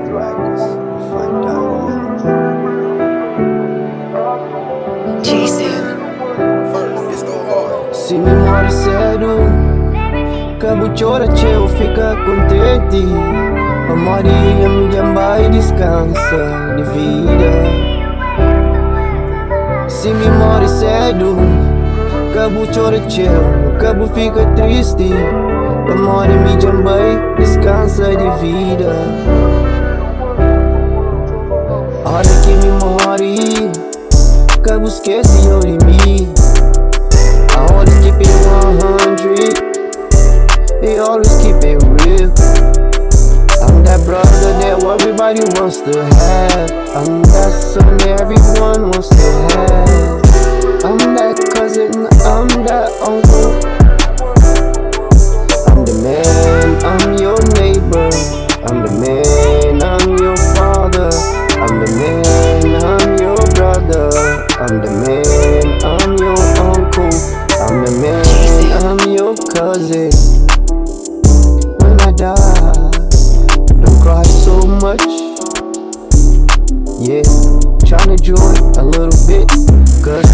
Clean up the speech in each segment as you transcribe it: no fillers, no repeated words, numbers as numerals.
Dragons, se me morre cedo, Cabo chora, tchau, fica contente. A Maria me jamba e descansa de vida. Se me morre cedo, Cabo chora, tchau, Cabo fica triste. A Maria me jamba e descansa de vida. A hora que me morre, Cabo esquece de mim. I always keep it 100. They always keep it real. I'm that brother that everybody wants to have. I'm that son that everyone wants to have. I'm that cousin, I'm that uncle. I'm the man, I'm your neighbor. I'm the man, I'm your father. I'm the man, I'm your brother. I'm the man, I'm your uncle. I'm the man, I'm your cousin. When I die, don't cry so much. Yeah, tryna joy a little bit, cause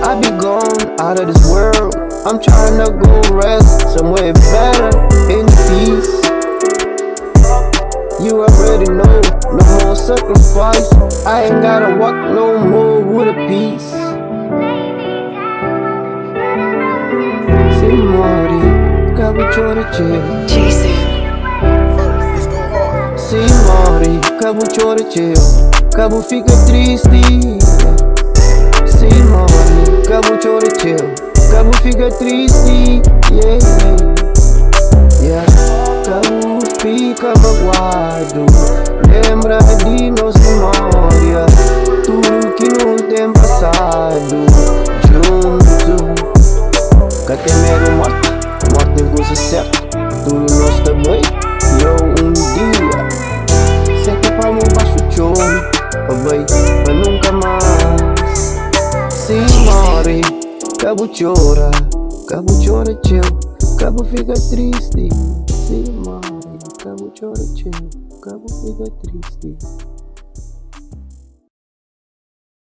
I be gone out of this world. I'm tryna go rest somewhere better in peace. You already know, no more sacrifice. I ain't gotta walk no more with a piece. Se morre, Cabo chora, tchau. Se morre, Cabo chora, tchau, Cabo fica triste. Se morre, Cabo chora, tchau, Cabo fica triste. Yeah, yeah. Cabo fica magoado, lembra de nossa memória, tudo que não tem passado junto. Até mesmo morte tem coisa certa, tudo nós também. Eu dia, senta pra mão baixo o chão, bem, mas nunca mais. Se morre, Cabo chora, tchau, Cabo fica triste. Se morre, Cabo chora, tchau, Cabo fica triste.